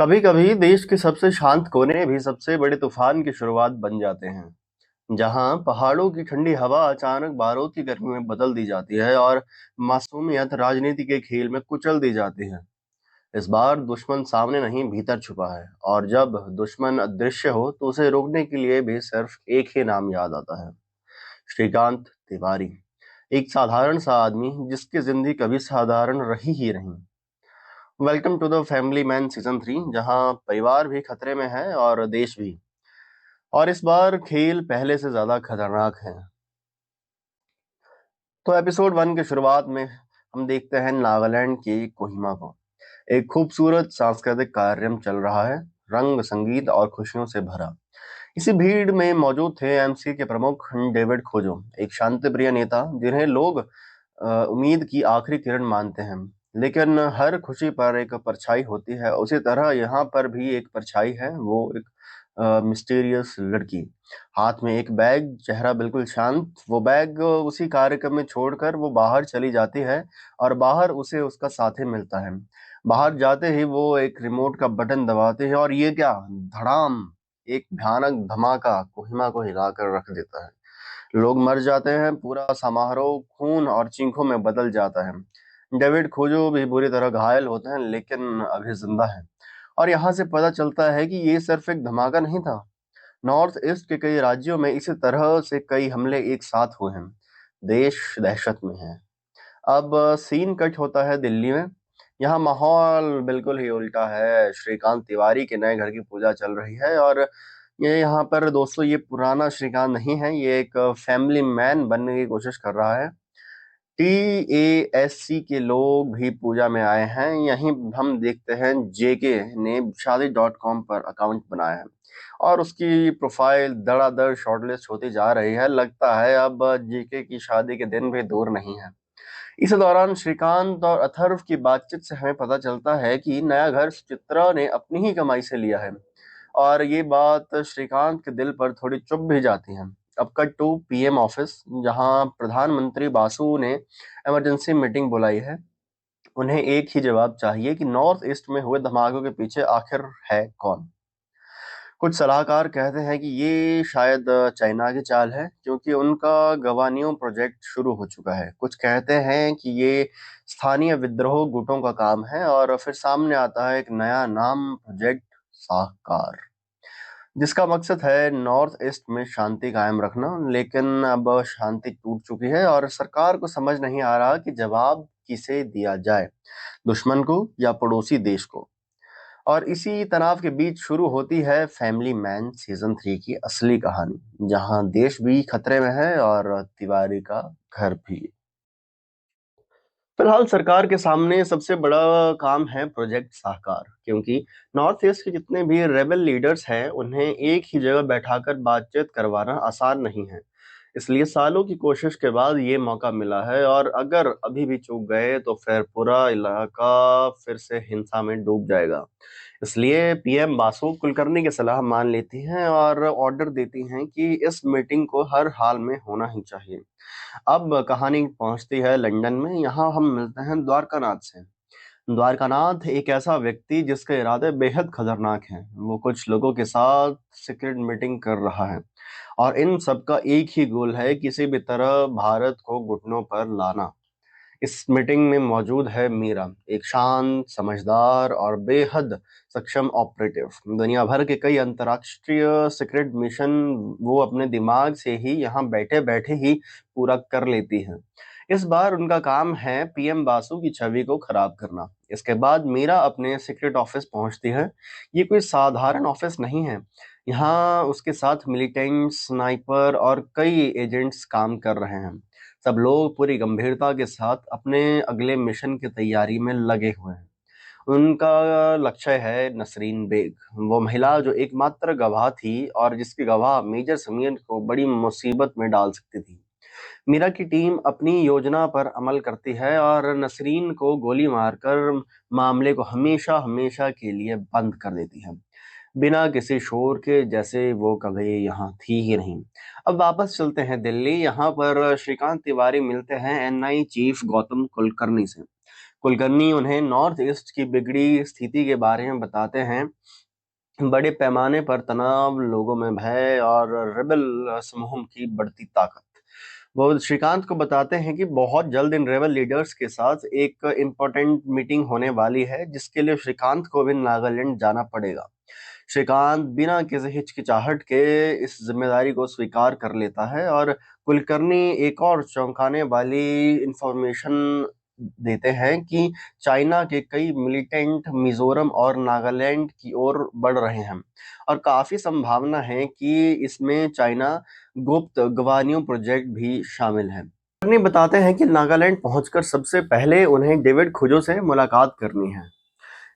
कभी कभी देश के सबसे शांत कोने भी सबसे बड़े तूफान की शुरुआत बन जाते हैं। जहां पहाड़ों की ठंडी हवा अचानक बारूद की गर्मी में बदल दी जाती है और मासूमियत राजनीति के खेल में कुचल दी जाती है। इस बार दुश्मन सामने नहीं भीतर छुपा है, और जब दुश्मन अदृश्य हो तो उसे रोकने के लिए भी सिर्फ एक ही नाम याद आता है। श्रीकांत तिवारी। एक साधारण सा आदमी जिसकी जिंदगी कभी साधारण रही ही नहीं। Welcome to the family man season 3, जहां परिवार भी खतरे में है और देश भी। और इस बार खेल पहले से ज्यादा खतरनाक है। तो एपिसोड 1 की शुरुआत में हम देखते हैं नागालैंड की कोहिमा को। एक खूबसूरत सांस्कृतिक कार्यक्रम चल रहा है, रंग संगीत और खुशियों से भरा। इसी भीड़ में मौजूद थे एमसी के प्रमुख डेविड खोजो, एक शांतिप्रिय नेता जिन्हें लोग उम्मीद की आखिरी किरण मानते हैं। लेकिन हर खुशी पर एक परछाई होती है, उसी तरह यहाँ पर भी एक परछाई है। वो एक मिस्टीरियस लड़की, हाथ में एक बैग, चेहरा बिल्कुल शांत। वो बैग उसी कार्यक्रम में छोड़कर वो बाहर चली जाती है, और बाहर उसे उसका साथी मिलता है। बाहर जाते ही वो एक रिमोट का बटन दबाते हैं, और ये क्या, धड़ाम! एक भयानक धमाका कोहिमा को हिलाकर रख देता है। लोग मर जाते हैं, पूरा समारोह खून और चीखों में बदल जाता है। डेविड खोजो भी बुरी तरह घायल होते हैं, लेकिन अभी जिंदा है। और यहाँ से पता चलता है कि ये सिर्फ एक धमाका नहीं था। नॉर्थ ईस्ट के कई राज्यों में इसी तरह से कई हमले एक साथ हुए हैं। देश दहशत में है। अब सीन कट होता है दिल्ली में। यहाँ माहौल बिल्कुल ही उल्टा है। श्रीकांत तिवारी के नए घर की पूजा चल रही है, और ये यहाँ पर दोस्तों, ये पुराना श्रीकांत नहीं है, ये एक फैमिली मैन बनने की कोशिश कर रहा है। TASC के लोग भी पूजा में आए हैं। यहीं हम देखते हैं जेके ने शादी.com पर अकाउंट बनाया है, और उसकी प्रोफाइल धड़ाधड़ शॉर्टलिस्ट होती जा रही है। लगता है अब जेके की शादी के दिन भी दूर नहीं है। इस दौरान श्रीकांत और अथर्व की बातचीत से हमें पता चलता है कि नया घर चित्रा ने अपनी ही कमाई से लिया है, और ये बात श्रीकांत के दिल पर थोड़ी चुभ भी जाती है। अब कट टू पीएम ऑफिस, जहां प्रधानमंत्री बासु ने इमरजेंसी मीटिंग बुलाई है। उन्हें एक ही जवाब चाहिए कि नॉर्थ ईस्ट में हुए धमाकों के पीछे आखिर है कौन। कुछ सलाहकार कहते हैं कि ये शायद चाइना की चाल है, क्योंकि उनका गवानियों प्रोजेक्ट शुरू हो चुका है। कुछ कहते हैं कि ये स्थानीय विद्रोह गुटों का काम है, और फिर सामने आता है एक नया नाम, प्रोजेक्ट साहकार, जिसका मकसद है नॉर्थ ईस्ट में शांति कायम रखना। लेकिन अब शांति टूट चुकी है, और सरकार को समझ नहीं आ रहा कि जवाब किसे दिया जाए, दुश्मन को या पड़ोसी देश को। और इसी तनाव के बीच शुरू होती है फैमिली मैन सीजन 3 की असली कहानी, जहां देश भी खतरे में है और तिवारी का घर भी। फिलहाल सरकार के सामने सबसे बड़ा काम है प्रोजेक्ट साकार, क्योंकि नॉर्थ ईस्ट के जितने भी रेबल लीडर्स हैं उन्हें एक ही जगह बैठाकर बातचीत करवाना आसान नहीं है। इसलिए सालों की कोशिश के बाद ये मौका मिला है, और अगर अभी भी चूक गए तो फिर पूरा इलाका फिर से हिंसा में डूब जाएगा। इसलिए पीएम बासु कुलकर्णी की सलाह मान लेती हैं और ऑर्डर देती हैं कि इस मीटिंग को हर हाल में होना ही चाहिए। अब कहानी पहुंचती है लंदन में। यहाँ हम मिलते हैं द्वारकानाथ से। द्वारकानाथ एक ऐसा व्यक्ति जिसके इरादे बेहद खतरनाक हैं। वो कुछ लोगों के साथ सीक्रेट मीटिंग कर रहा है, और इन सबका एक ही गोल है, किसी भी तरह भारत को घुटनों पर लाना। इस मीटिंग में मौजूद है मीरा, एक शांत, समझदार और बेहद सक्षम ऑपरेटिव। दुनिया भर के कई अंतर्राष्ट्रीय सीक्रेट मिशन वो अपने दिमाग से ही यहाँ बैठे बैठे ही पूरा कर लेती हैं। इस बार उनका काम है पीएम बासु की छवि को खराब करना। इसके बाद मीरा अपने सीक्रेट ऑफिस पहुंचती है। ये कोई साधारण ऑफिस नहीं है। यहाँ उसके साथ मिलिटेंट, स्नाइपर और कई एजेंट्स काम कर रहे हैं। सब लोग पूरी गंभीरता के साथ अपने अगले मिशन की तैयारी में लगे हुए हैं। उनका लक्ष्य है नसरीन बेग, वो महिला जो एकमात्र गवाह थी, और जिसकी गवाह मेजर समीर को बड़ी मुसीबत में डाल सकती थी। मीरा की टीम अपनी योजना पर अमल करती है और नसरीन को गोली मारकर मामले को हमेशा हमेशा के लिए बंद कर देती है, बिना किसी शोर के, जैसे वो कभी यहाँ थी ही नहीं। अब वापस चलते हैं दिल्ली। यहाँ पर श्रीकांत तिवारी मिलते हैं एनआई चीफ गौतम कुलकर्णी से। कुलकर्णी उन्हें नॉर्थ ईस्ट की बिगड़ी स्थिति के बारे में बताते हैं। बड़े पैमाने पर तनाव, लोगों में भय और रेबल समूहों की बढ़ती ताकत। वो श्रीकांत को बताते हैं कि बहुत जल्द इन रेबल लीडर्स के साथ एक इम्पोर्टेंट मीटिंग होने वाली है, जिसके लिए श्रीकांत को भी नागालैंड जाना पड़ेगा। श्रीकांत बिना किसी हिचकिचाहट के इस जिम्मेदारी को स्वीकार कर लेता है और कुलकर्णी एक और चौंकाने वाली इंफॉर्मेशन देते हैं कि चाइना के कई मिलिटेंट मिजोरम और नागालैंड की ओर बढ़ रहे हैं और काफी संभावना है कि इसमें चाइना गुप्त गवानियों प्रोजेक्ट भी शामिल है। कुलकर्णी बताते हैं कि नागालैंड पहुंचकर सबसे पहले उन्हें डेविड खुजो से मुलाकात करनी है।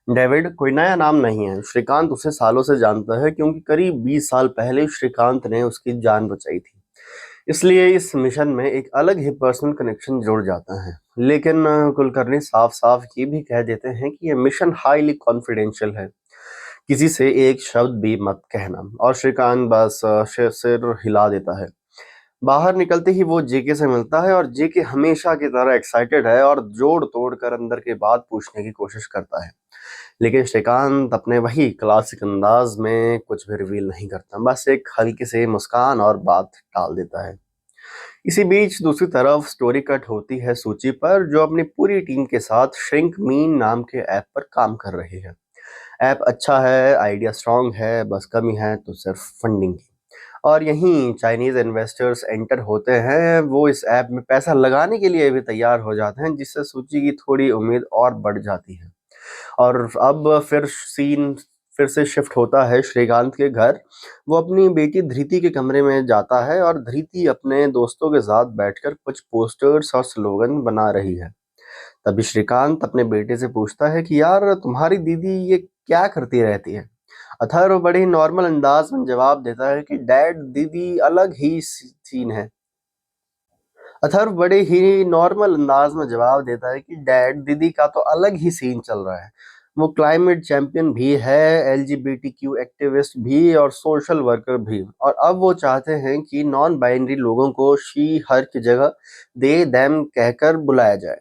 डेविड कोई नया नाम नहीं है, श्रीकांत उसे सालों से जानता है क्योंकि करीब 20 साल पहले श्रीकांत ने उसकी जान बचाई थी। इसलिए इस मिशन में एक अलग ही पर्सनल कनेक्शन जुड़ जाता है। लेकिन कुलकर्णी साफ साफ ये भी कह देते हैं कि यह मिशन हाईली कॉन्फिडेंशियल है, किसी से एक शब्द भी मत कहना। और श्रीकांत बस सिर हिला देता है। बाहर निकलते ही वो जेके से मिलता है और जेके हमेशा की तरह एक्साइटेड है और जोड़ तोड़ कर अंदर की बात पूछने की कोशिश करता है। लेकिन श्रीकांत अपने वही क्लासिक अंदाज में कुछ भी रिवील नहीं करता, बस एक हल्की से मुस्कान और बात टाल देता है। इसी बीच दूसरी तरफ स्टोरी कट होती है सूची पर, जो अपनी पूरी टीम के साथ श्रिंक मीन नाम के ऐप पर काम कर रही है। ऐप अच्छा है, आइडिया स्ट्रांग है, बस कमी है तो सिर्फ फंडिंग की। और यहीं चाइनीज इन्वेस्टर्स एंटर होते हैं। वो इस ऐप में पैसा लगाने के लिए भी तैयार हो जाते हैं, जिससे सूची की थोड़ी उम्मीद और बढ़ जाती है। और अब फिर सीन फिर से शिफ्ट होता है श्रीकांत के घर। वो अपनी बेटी धृति के कमरे में जाता है और धृति अपने दोस्तों के साथ बैठकर कुछ पोस्टर्स और स्लोगन बना रही है। तभी श्रीकांत अपने बेटे से पूछता है कि यार, तुम्हारी दीदी ये क्या करती रहती है? अथर्व बड़े ही नॉर्मल अंदाज में जवाब देता है कि डैड, दीदी अलग ही सीन है। अथर्व बड़े ही नॉर्मल अंदाज में जवाब देता है कि डैड, दीदी का तो अलग ही सीन चल रहा है। वो क्लाइमेट चैंपियन भी है, एलजीबीटीक्यू एक्टिविस्ट भी और सोशल वर्कर भी। और अब वो चाहते हैं कि नॉन बाइनरी लोगों को शी हर की जगह दे देम कहकर बुलाया जाए।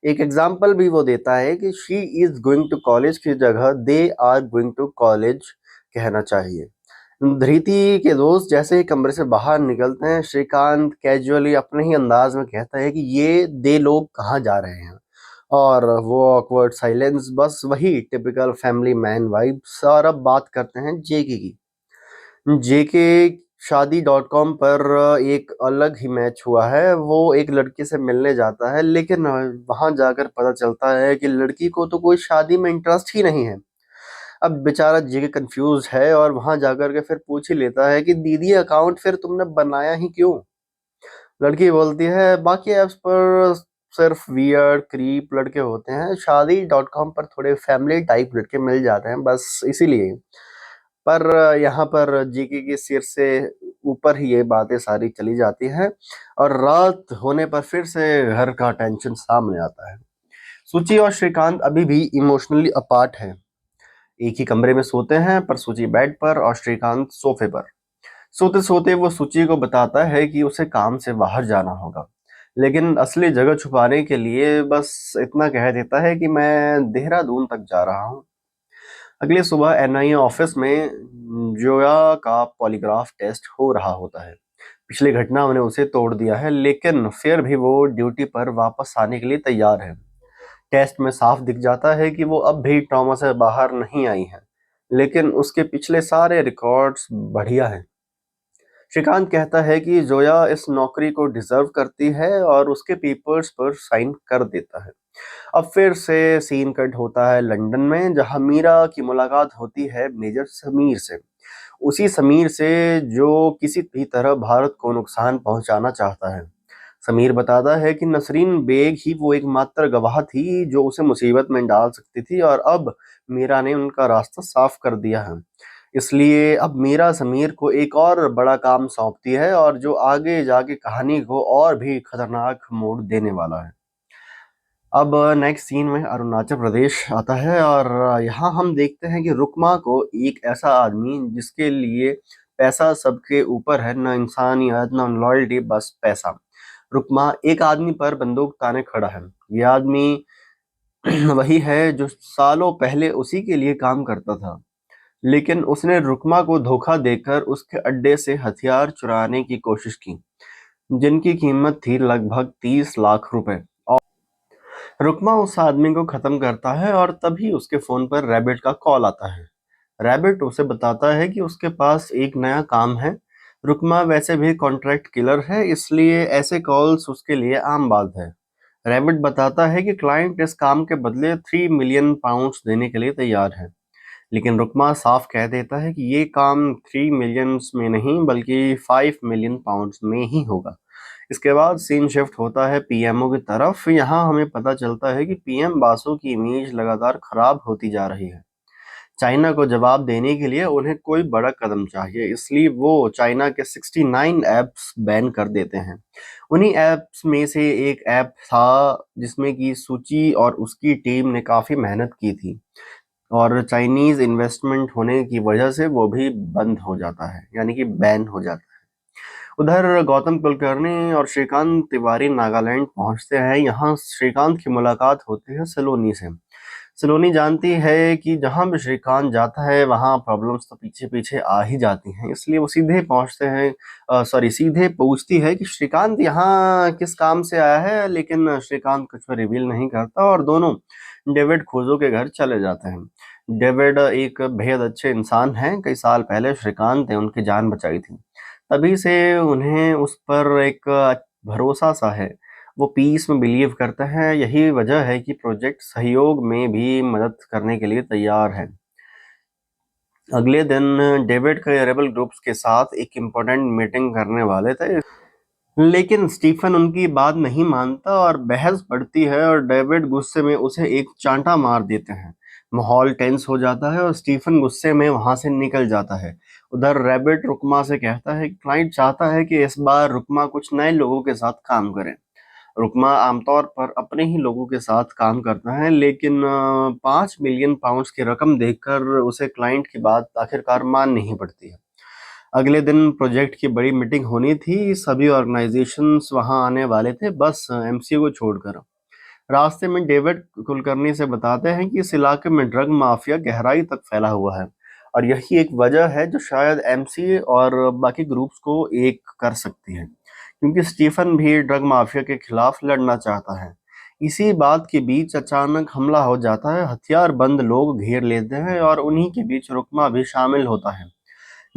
एक एग्जाम्पल भी वो देता है कि she is going to college की जगह they are going to college कहना चाहिए। धृति के दोस्त जैसे ही कमरे से बाहर निकलते हैं, श्रीकांत कैजुअली अपने ही अंदाज में कहता है कि ये दे लोग कहाँ जा रहे हैं। और वो ऑकवर्ड साइलेंस, बस वही टिपिकल फैमिली मैन वाइब्स। और अब बात करते हैं जेके की। जेके शादी.com पर एक अलग ही मैच हुआ है। वो एक लड़की से मिलने जाता है, लेकिन वहां जाकर पता चलता है कि लड़की को तो कोई शादी में इंटरेस्ट ही नहीं है। अब बेचारा जेके कंफ्यूज है और वहां जाकर के फिर पूछ ही लेता है कि दीदी, अकाउंट फिर तुमने बनाया ही क्यों? लड़की बोलती है बाकी ऐप्स पर सिर्फ वियर्ड क्रीप लड़के होते हैं, शादी.com पर थोड़े फैमिली टाइप लड़के मिल जाते हैं, बस इसीलिए। पर यहाँ पर जीके के सिर से ऊपर ही ये बातें सारी चली जाती हैं और रात होने पर फिर से घर का टेंशन सामने आता है। सुची और श्रीकांत अभी भी इमोशनली अपार्ट हैं। एक ही कमरे में सोते हैं, पर सुची बेड पर और श्रीकांत सोफे पर। सोते सोते वो सुची को बताता है कि उसे काम से बाहर जाना होगा, लेकिन असली जगह छुपाने के लिए बस इतना कह देता है कि मैं देहरादून तक जा रहा हूँ। अगली सुबह एनआईए ऑफिस में जोया का पॉलीग्राफ टेस्ट हो रहा होता है। पिछली घटना ने उसे तोड़ दिया है, लेकिन फिर भी वो ड्यूटी पर वापस आने के लिए तैयार है। टेस्ट में साफ दिख जाता है कि वो अब भी ट्रॉमा से बाहर नहीं आई है, लेकिन उसके पिछले सारे रिकॉर्ड्स बढ़िया हैं। श्रीकांत कहता है कि जोया इस नौकरी को डिजर्व करती है और उसके पेपर्स पर साइन कर देता है। अब फिर से सीन कट होता है लंदन में, जहां मीरा की मुलाकात होती है मेजर समीर से। उसी समीर से जो किसी भी तरह भारत को नुकसान पहुंचाना चाहता है। समीर बताता है कि नसरीन बेग ही वो एकमात्र गवाह थी जो उसे मुसीबत में डाल सकती थी, और अब मीरा ने उनका रास्ता साफ कर दिया है। इसलिए अब मीरा समीर को एक और बड़ा काम सौंपती है, और जो आगे जाके कहानी को और भी खतरनाक मोड़ देने वाला है। अब नेक्स्ट सीन में अरुणाचल प्रदेश आता है और यहाँ हम देखते हैं कि रुकमा को, एक ऐसा आदमी जिसके लिए पैसा सबके ऊपर है, न इंसानियत न लॉयल्टी, बस पैसा। रुकमा एक आदमी पर बंदूक ताने खड़ा है। ये आदमी वही है जो सालों पहले उसी के लिए काम करता था, लेकिन उसने रुकमा को धोखा देकर उसके अड्डे से हथियार चुराने की कोशिश की, जिनकी कीमत थी लगभग 30 लाख रुपए। और रुकमा उस आदमी को खत्म करता है और तभी उसके फोन पर रैबिट का कॉल आता है। रैबिट उसे बताता है कि उसके पास एक नया काम है। रुकमा वैसे भी कॉन्ट्रैक्ट किलर है, इसलिए ऐसे कॉल्स उसके लिए आम बात है। रैबिट बताता है कि क्लाइंट इस काम के बदले 3 मिलियन पाउंड्स देने के लिए तैयार है, लेकिन रुकमा साफ कह देता है कि ये काम 3 मिलियंस में नहीं बल्कि 5 मिलियन पाउंड्स में ही होगा। इसके बाद सीन शिफ्ट होता है पीएमओ की तरफ। यहाँ हमें पता चलता है कि पीएम बासु की इमेज लगातार खराब होती जा रही है। चाइना को जवाब देने के लिए उन्हें कोई बड़ा कदम चाहिए, इसलिए वो चाइना के 69 ऐप्स बैन कर देते हैं। उन्हीं ऐप्स में से एक ऐप था जिसमें कि सूची और उसकी टीम ने काफ़ी मेहनत की थी, और चाइनीज़ इन्वेस्टमेंट होने की वजह से वो भी बंद हो जाता है, यानी कि बैन हो जाता है। उधर गौतम कुलकर्णी और श्रीकांत तिवारी नागालैंड पहुंचते हैं। यहाँ श्रीकांत की मुलाकात होती है सलोनी से। सलोनी जानती है कि जहां भी श्रीकांत जाता है वहां प्रॉब्लम्स तो पीछे पीछे आ ही जाती हैं, इसलिए वो सीधे पहुंचते हैं, सीधे पूछती है कि श्रीकांत यहाँ किस काम से आया है, लेकिन श्रीकांत कुछ रिवील नहीं करता और दोनों डेविड खोजो के घर चले जाते हैं। डेविड एक बेहद अच्छे इंसान हैं। कई साल पहले श्रीकांत ने उनकी जान बचाई थी, तभी से उन्हें उस पर एक भरोसा सा है। वो पीस में बिलीव करते हैं। यही वजह है कि प्रोजेक्ट सहयोग में भी मदद करने के लिए तैयार है। अगले दिन डेविड के रेबल ग्रुप्स के साथ एक इम्पोर्टेंट मीटिंग करने वाले थे, लेकिन स्टीफन उनकी बात नहीं मानता और बहस बढ़ती है और डेविड गुस्से में उसे एक चांटा मार देते हैं। माहौल टेंस हो जाता है और स्टीफन गुस्से में वहां से निकल जाता है। उधर रैबिट रुकमा से कहता है कि क्लाइंट चाहता है कि इस बार रुकमा कुछ नए लोगों के साथ काम करे। रुकमा आमतौर पर अपने ही लोगों के साथ काम करता है, लेकिन 5 मिलियन पाउंड्स की रकम देखकर उसे क्लाइंट की बात आखिरकार माननी ही पड़ती है। अगले दिन प्रोजेक्ट की बड़ी मीटिंग होनी थी। सभी ऑर्गेनाइजेशंस वहां आने वाले थे, बस एमसीयू को छोड़कर। रास्ते में डेविड कुलकर्णी से बताते हैं कि इस इलाके में ड्रग माफिया गहराई तक फैला हुआ है, और यही एक वजह है जो शायद एमसीए और बाकी ग्रुप्स को एक कर सकती है, क्योंकि स्टीफन भी ड्रग माफिया के खिलाफ लड़ना चाहता है। इसी बात के बीच अचानक हमला हो जाता है। हथियार बंद लोग घेर लेते हैं और उन्हीं के बीच रुकमा भी शामिल होता है।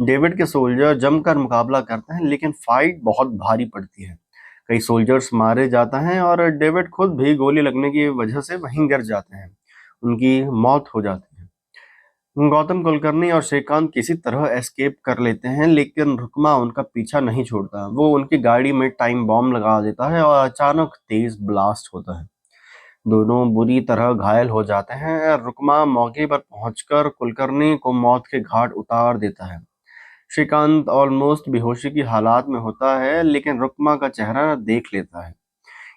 डेविड के सोल्जर जमकर मुकाबला करते हैं, लेकिन फाइट बहुत भारी पड़ती है। कई सोल्जर्स मारे जाते हैं और डेविड खुद भी गोली लगने की वजह से वहीं गिर जाते हैं। उनकी मौत हो जाती है। गौतम कुलकर्णी और श्रीकांत किसी तरह एस्केप कर लेते हैं, लेकिन रुकमा उनका पीछा नहीं छोड़ता। वो उनकी गाड़ी में टाइम बॉम्ब लगा देता है और अचानक तेज ब्लास्ट होता है। दोनों बुरी तरह घायल हो जाते हैं। रुकमा मौके पर पहुंचकर कुलकर्णी को मौत के घाट उतार देता है। श्रीकांत ऑलमोस्ट बेहोशी की हालात में होता है, लेकिन रुकमा का चेहरा देख लेता है।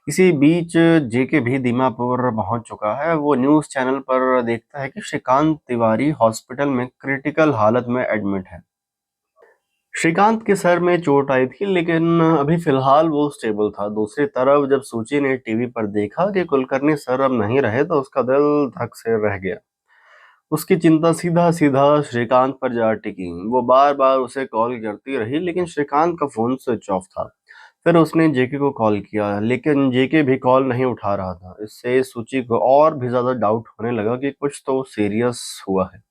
इसी बीच जेके भी दीमापुर पहुंच चुका है। वो न्यूज़ चैनल पर देखता है कि श्रीकांत तिवारी हॉस्पिटल में क्रिटिकल हालत में एडमिट है। श्रीकांत के सर में चोट आई थी, लेकिन अभी फिलहाल वो स्टेबल था। दूसरी तरफ जब सूची ने टीवी पर देखा कि कुलकर्णी सर अब नहीं रहे, तो उसका दिल धक से रह गया। उसकी चिंता सीधा सीधा श्रीकांत पर जा टिकी। वो बार बार उसे कॉल करती रही, लेकिन श्रीकांत का फोन स्विच ऑफ था। फिर उसने जेके को कॉल किया, लेकिन जेके भी कॉल नहीं उठा रहा था। इससे सूची को और भी ज्यादा डाउट होने लगा कि कुछ तो सीरियस हुआ है।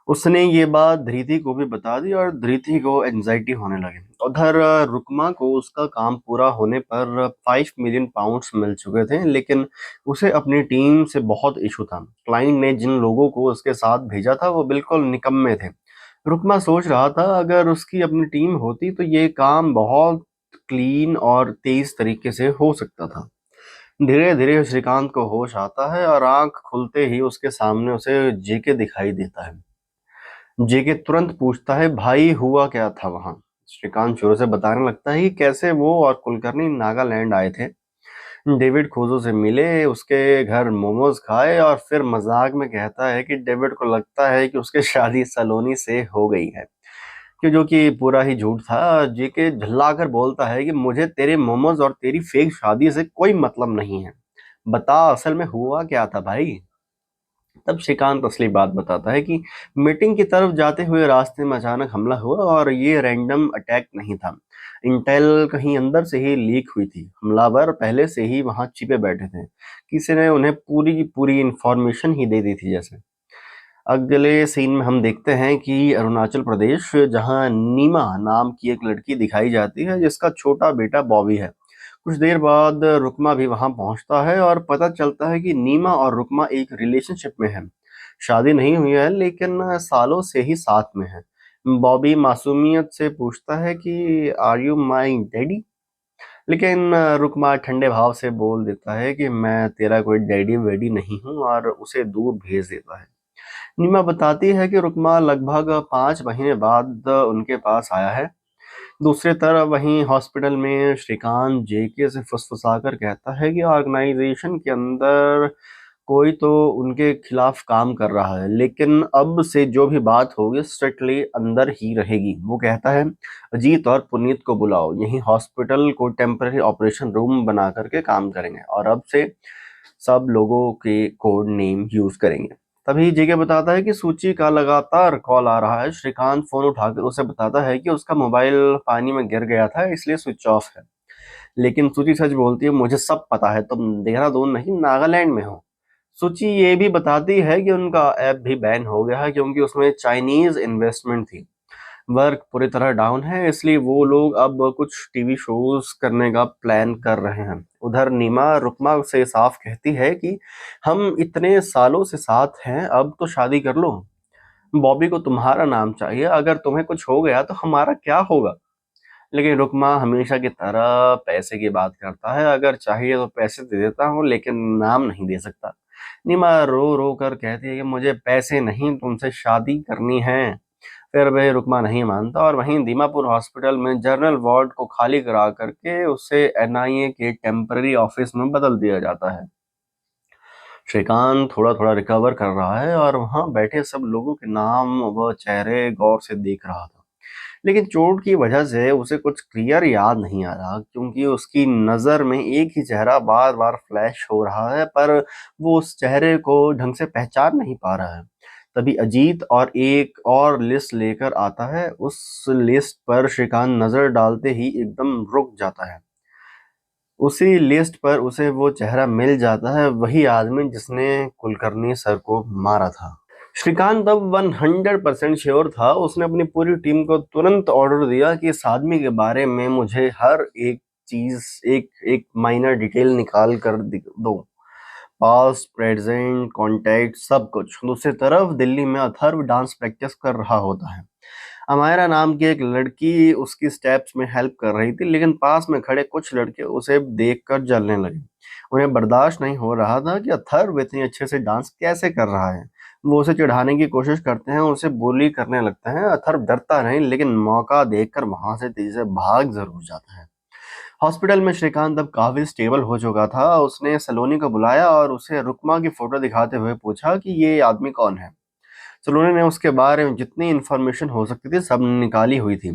उसने ये बात धृति को भी बता दी और धृति को एंजाइटी होने लगी। उधर रुकमा को उसका काम पूरा होने पर 5 मिलियन पाउंड्स मिल चुके थे, लेकिन उसे अपनी टीम से बहुत इशू था। क्लाइंट ने जिन लोगों को उसके साथ भेजा था वो बिल्कुल निकम्मे थे। रुकमा सोच रहा था अगर उसकी अपनी टीम होती तो ये काम बहुत क्लीन और तेज तरीके से हो सकता था। धीरे धीरे श्रीकांत को होश आता है और आंख खुलते ही उसके सामने उसे जेके दिखाई देता है। जेके तुरंत पूछता है, भाई हुआ क्या था वहां? श्रीकांत शुरू से बताने लगता है कि कैसे वो और कुलकर्णी नागालैंड आए थे, डेविड खोजो से मिले, उसके घर मोमोज खाए, और फिर मजाक में कहता है कि डेविड को लगता है कि उसकी शादी सलोनी से हो गई है, कि जो कि पूरा ही झूठ था। जेके झल्लाकर बोलता है कि मुझे तेरे मोमोज और तेरी फेक शादी से कोई मतलब नहीं है। बता असल में हुआ क्या था भाई। तब श्रीकांत असली बात बताता है कि मीटिंग की तरफ जाते हुए रास्ते में अचानक हमला हुआ और ये रैंडम अटैक नहीं था। इंटेल कहीं अंदर से ही लीक हुई थी। हमलावर पहले से ही वहां छिपे बैठे थे। किसी ने उन्हें पूरी की पूरी इंफॉर्मेशन ही दे दी थी जैसे। अगले सीन में हम देखते हैं कि अरुणाचल प्रदेश, जहां नीमा नाम की एक लड़की दिखाई जाती है जिसका छोटा बेटा बॉबी है। कुछ देर बाद रुकमा भी वहां पहुंचता है और पता चलता है कि नीमा और रुकमा एक रिलेशनशिप में है। शादी नहीं हुई है लेकिन सालों से ही साथ में है। बॉबी मासूमियत से पूछता है कि आर यू माई डैडी, लेकिन रुकमा ठंडे भाव से बोल देता है कि मैं तेरा कोई डैडी वेडी नहीं हूँ और उसे दूर भेज देता है। नीमा बताती है कि रुकमा लगभग 5 महीने बाद उनके पास आया है। दूसरी तरफ वहीं हॉस्पिटल में श्रीकांत जेके से फुसफुसाकर कहता है कि ऑर्गेनाइजेशन के अंदर कोई तो उनके खिलाफ काम कर रहा है, लेकिन अब से जो भी बात होगी स्ट्रिक्टली अंदर ही रहेगी। वो कहता है अजीत और पुनीत को बुलाओ, यहीं हॉस्पिटल को टेम्पररी ऑपरेशन रूम बना करके काम करेंगे और अब से सब लोगों के कोड नेम यूज करेंगे। तभी जेके बताता है कि सूची का लगातार कॉल आ रहा है। श्रीकांत फोन उठाकर उसे बताता है कि उसका मोबाइल पानी में गिर गया था इसलिए स्विच ऑफ है। लेकिन सूची सच बोलती है, मुझे सब पता है, तुम देहरादून नहीं नागालैंड में हो। सूची ये भी बताती है कि उनका ऐप भी बैन हो गया है क्योंकि उसमें चाइनीज इन्वेस्टमेंट थी। वर्क पूरी तरह डाउन है इसलिए वो लोग अब कुछ टीवी शोज करने का प्लान कर रहे हैं। उधर नीमा रुकमा से साफ कहती है कि हम इतने सालों से साथ हैं, अब तो शादी कर लो। बॉबी को तुम्हारा नाम चाहिए, अगर तुम्हें कुछ हो गया तो हमारा क्या होगा। लेकिन रुकमा हमेशा की तरह पैसे की बात करता है, अगर चाहिए तो पैसे दे देता हूँ लेकिन नाम नहीं दे सकता। नीमा रो रो कर कहती है कि मुझे पैसे नहीं, तुमसे शादी करनी है। फिर वह रुकमा नहीं मानता और वहीं दीमापुर हॉस्पिटल में जनरल वार्ड को खाली करा करके उसे एनआईए के टेम्पररी ऑफिस में बदल दिया जाता है। श्रीकांत थोड़ा थोड़ा रिकवर कर रहा है और वहां बैठे सब लोगों के नाम व चेहरे गौर से देख रहा था। लेकिन चोट की वजह से उसे कुछ क्लियर याद नहीं आ रहा क्योंकि उसकी नजर में एक ही चेहरा बार बार फ्लैश हो रहा है, पर वो उस चेहरे को ढंग से पहचान नहीं पा रहा है। तभी अजीत और एक और लिस्ट लेकर आता है। उस लिस्ट पर श्रीकांत नजर डालते ही एकदम रुक जाता है। उसी लिस्ट पर उसे वो चेहरा मिल जाता है, वही आदमी जिसने कुलकर्णी सर को मारा था। श्रीकांत अब 100% श्योर था। उसने अपनी पूरी टीम को तुरंत ऑर्डर दिया कि इस आदमी के बारे में मुझे हर एक चीज, एक एक माइनर डिटेल निकाल कर दो। पास्ट, प्रेजेंट, कॉन्टैक्ट, सब कुछ। दूसरी तरफ दिल्ली में अथर्व डांस प्रैक्टिस कर रहा होता है। अमायरा नाम की एक लड़की उसकी स्टेप्स में हेल्प कर रही थी, लेकिन पास में खड़े कुछ लड़के उसे देखकर जलने लगे। उन्हें बर्दाश्त नहीं हो रहा था कि अथर्व इतने अच्छे से डांस कैसे कर रहा है। वो उसे चिढ़ाने की कोशिश करते हैं, उसे bully करने लगते हैं। अथर्व डरता नहीं लेकिन मौका देखकर वहां से तेजी से भाग जरूर जाता है। हॉस्पिटल में श्रीकांत अब काफी स्टेबल हो चुका था। उसने सलोनी को बुलाया और उसे रुकमा की फोटो दिखाते हुए पूछा कि ये आदमी कौन है। सलोनी ने उसके बारे में जितनी इन्फॉर्मेशन हो सकती थी सब निकाली हुई थी।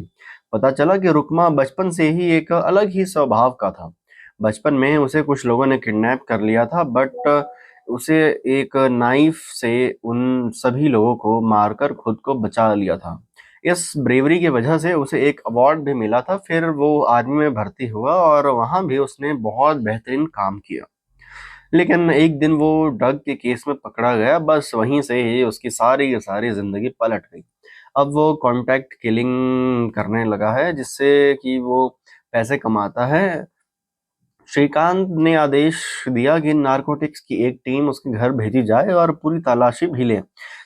पता चला कि रुकमा बचपन से ही एक अलग ही स्वभाव का था। बचपन में उसे कुछ लोगों ने किडनैप कर लिया था, बट उसे एक नाइफ से उन सभी लोगों को मारकर खुद को बचा लिया था। इस ब्रेवरी की वजह से उसे एक अवार्ड भी मिला था। फिर वो आर्मी में भर्ती हुआ और वहां भी उसने बहुत बेहतरीन काम किया। लेकिन एक दिन वो ड्रग के केस में पकड़ा गया। बस वहीं से ही उसकी सारी की सारी जिंदगी पलट गई। अब वो कॉन्ट्रैक्ट किलिंग करने लगा है जिससे कि वो पैसे कमाता है। श्रीकांत ने आदेश दिया कि नारकोटिक्स की एक टीम उसके घर भेजी जाए और पूरी तलाशी भी ले।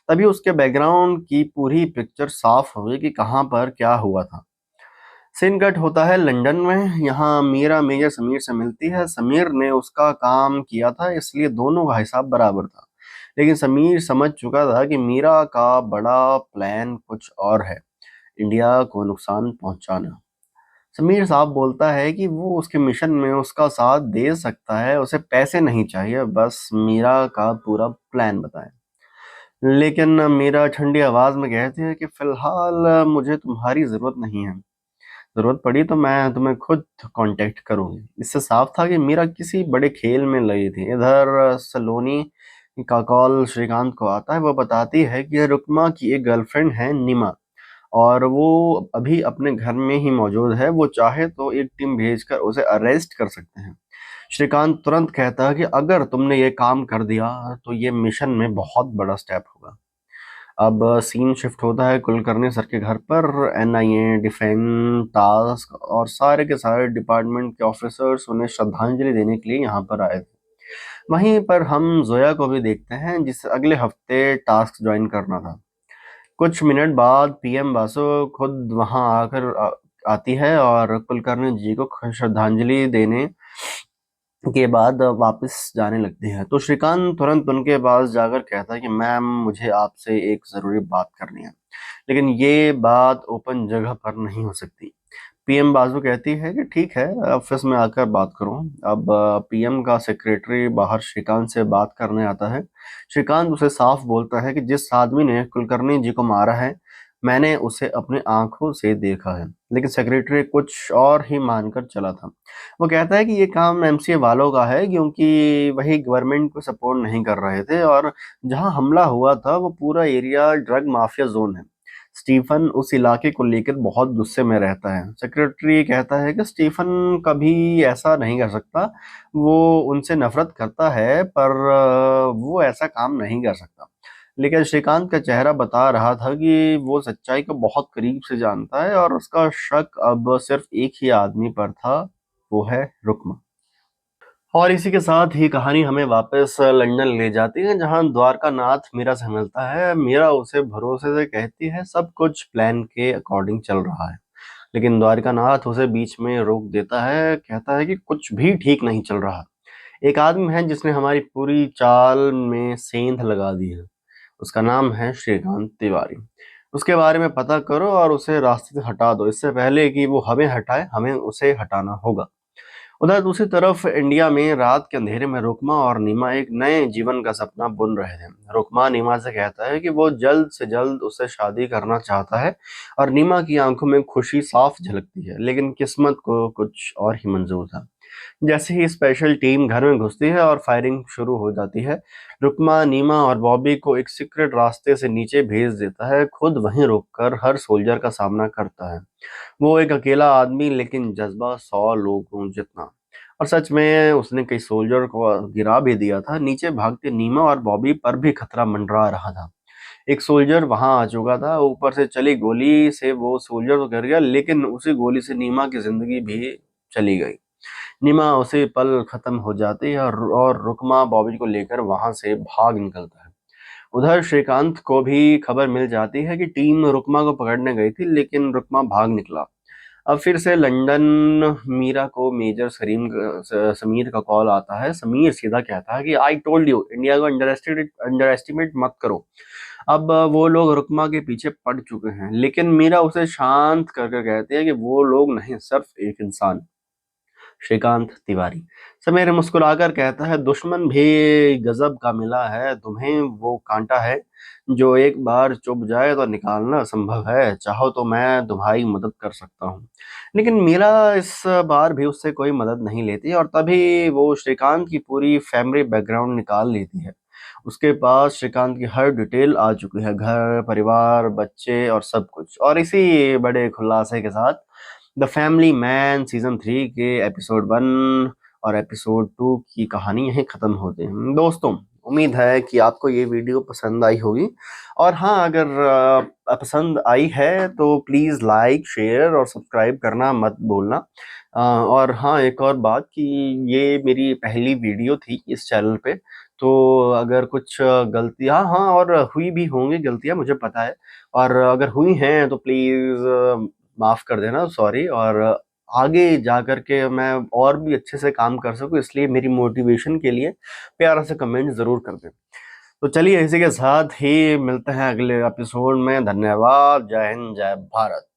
तभी उसके बैकग्राउंड की पूरी पिक्चर साफ हुई कि कहाँ पर क्या हुआ था। सीन कट होता है लंदन में। यहाँ मीरा मेजर समीर से मिलती है। समीर ने उसका काम किया था इसलिए दोनों का हिसाब बराबर था। लेकिन समीर समझ चुका था कि मीरा का बड़ा प्लान कुछ और है, इंडिया को नुकसान पहुंचाना। समीर साहब बोलता है कि वो उसके मिशन में उसका साथ दे सकता है, उसे पैसे नहीं चाहिए, बस मीरा का पूरा प्लान बताए। लेकिन मीरा ठंडी आवाज में कहती है कि फिलहाल मुझे तुम्हारी जरूरत नहीं है। जरूरत पड़ी तो मैं तुम्हें खुद कांटेक्ट करूंगी। इससे साफ था कि मीरा किसी बड़े खेल में लगी थी। इधर सलोनी का कॉल श्रीकांत को आता है। वो बताती है कि रुकमा की एक गर्लफ्रेंड है निमा, और वो अभी अपने घर में ही मौजूद है। वो चाहे तो एक टीम भेजकर उसे अरेस्ट कर सकते हैं। श्रीकांत तुरंत कहता है कि अगर तुमने ये काम कर दिया तो ये मिशन में बहुत बड़ा स्टेप होगा। अब सीन शिफ्ट होता है कुलकर्णी सर के घर पर। एनआईए, डिफेंस, टास्क और सारे के सारे डिपार्टमेंट के ऑफिसर्स उन्हें श्रद्धांजलि देने के लिए यहाँ पर आए थे। वहीं पर हम जोया को भी देखते हैं, जिसे अगले हफ्ते टास्क ज्वाइन करना था। कुछ मिनट बाद पीएम बासु खुद वहां आकर आती है और कुलकर्णी जी को श्रद्धांजलि देने के बाद वापस जाने लगती है। तो श्रीकांत तुरंत उनके पास जाकर कहता है कि मैम, मुझे आपसे एक जरूरी बात करनी है, लेकिन ये बात ओपन जगह पर नहीं हो सकती। पीएम बासु कहती है कि ठीक है, ऑफिस में आकर बात करो। अब पीएम का सेक्रेटरी बाहर श्रीकांत से बात करने आता है। श्रीकांत उसे साफ बोलता है कि जिस आदमी ने कुलकर्णी जी को मारा है, मैंने उसे अपने आंखों से देखा है। लेकिन सेक्रेटरी कुछ और ही मानकर चला था। वो कहता है कि ये काम एमसीए वालों का है, क्योंकि वही गवर्नमेंट को सपोर्ट नहीं कर रहे थे, और जहां हमला हुआ था वो पूरा एरिया ड्रग माफिया जोन है। स्टीफन उस इलाके को लेकर बहुत गुस्से में रहता है। सेक्रेटरी कहता है कि स्टीफन कभी ऐसा नहीं कर सकता। वो उनसे नफरत करता है, पर वो ऐसा काम नहीं कर सकता। लेकिन श्रीकांत का चेहरा बता रहा था कि वो सच्चाई को बहुत करीब से जानता है, और उसका शक अब सिर्फ एक ही आदमी पर था, वो है रुक्मा। और इसी के साथ ही कहानी हमें वापस लंदन ले जाती है, जहां द्वारका नाथ मीरा से मिलता है। मीरा उसे भरोसे से कहती है सब कुछ प्लान के अकॉर्डिंग चल रहा है, लेकिन द्वारका नाथ उसे बीच में रोक देता है। कहता है कि कुछ भी ठीक नहीं चल रहा। एक आदमी है जिसने हमारी पूरी चाल में सेंध लगा दी है। उसका नाम है श्रीकांत तिवारी। उसके बारे में पता करो और उसे रास्ते से हटा दो। इससे पहले कि वो हमें हटाए, हमें उसे हटाना होगा। उधर दूसरी तरफ इंडिया में रात के अंधेरे में रुकमा और नीमा एक नए जीवन का सपना बुन रहे थे। रुकमा नीमा से कहता है कि वो जल्द से जल्द उससे शादी करना चाहता है, और नीमा की आंखों में खुशी साफ झलकती है। लेकिन किस्मत को कुछ और ही मंजूर था। जैसे ही स्पेशल टीम घर में घुसती है और फायरिंग शुरू हो जाती है, रुकमा नीमा और बॉबी को एक सीक्रेट रास्ते से नीचे भेज देता है। खुद वहीं रुककर हर सोल्जर का सामना करता है। वो एक अकेला आदमी, लेकिन जज्बा 100 लोगों जितना। और सच में उसने कई सोल्जर को गिरा भी दिया था। नीचे भागते नीमा और बॉबी पर भी खतरा मंडरा रहा था। एक सोल्जर वहां आ चुका था। ऊपर से चली गोली से वो सोल्जर तो गिर गया, लेकिन उसी गोली से नीमा की जिंदगी भी चली गई। नीमा उसी पल खत्म हो जाती है, और रुकमा बॉबी को लेकर वहां से भाग निकलता है। उधर श्रीकांत को भी खबर मिल जाती है कि टीम रुकमा को पकड़ने गई थी, लेकिन रुकमा भाग निकला। अब फिर से लंदन मीरा को मेजर समीर का कॉल आता है। समीर सीधा कहता है कि आई टोल्ड यू, इंडिया को अंडर एस्टिमेट मत करो। अब वो लोग रुकमा के पीछे पड़ चुके हैं, लेकिन मीरा उसे शांत करके कहती है कि वो लोग नहीं, सिर्फ एक इंसान, श्रीकांत तिवारी। समीर मुस्कुराकर कहता है दुश्मन भी गजब का मिला है तुम्हें। वो कांटा है जो एक बार चुभ जाए तो निकालना असंभव है। चाहो तो मैं तुम्हारी मदद कर सकता हूँ। लेकिन मीरा इस बार भी उससे कोई मदद नहीं लेती, और तभी वो श्रीकांत की पूरी फैमिली बैकग्राउंड निकाल लेती है। उसके पास श्रीकांत की हर डिटेल आ चुकी है, घर, परिवार, बच्चे और सब कुछ। और इसी बड़े खुलासे के साथ द फैमिली मैन सीजन 3 के एपिसोड 1 और एपिसोड 2 की कहानी यहीं खत्म होते हैं। दोस्तों, उम्मीद है कि आपको ये वीडियो पसंद आई होगी। और हाँ, अगर पसंद आई है तो प्लीज़ लाइक, शेयर और सब्सक्राइब करना मत भूलना। और हाँ, एक और बात कि ये मेरी पहली वीडियो थी इस चैनल पे, तो अगर कुछ गलतियाँ, हाँ, और हुई भी होंगी गलतियाँ, मुझे पता है। और अगर हुई हैं तो प्लीज़ माफ़ कर देना, सॉरी। और आगे जा कर के मैं और भी अच्छे से काम कर सकूँ, इसलिए मेरी मोटिवेशन के लिए प्यारा सा कमेंट ज़रूर कर दें। तो चलिए, इसी के साथ ही मिलते हैं अगले एपिसोड में। धन्यवाद। जय हिंद, जय भारत।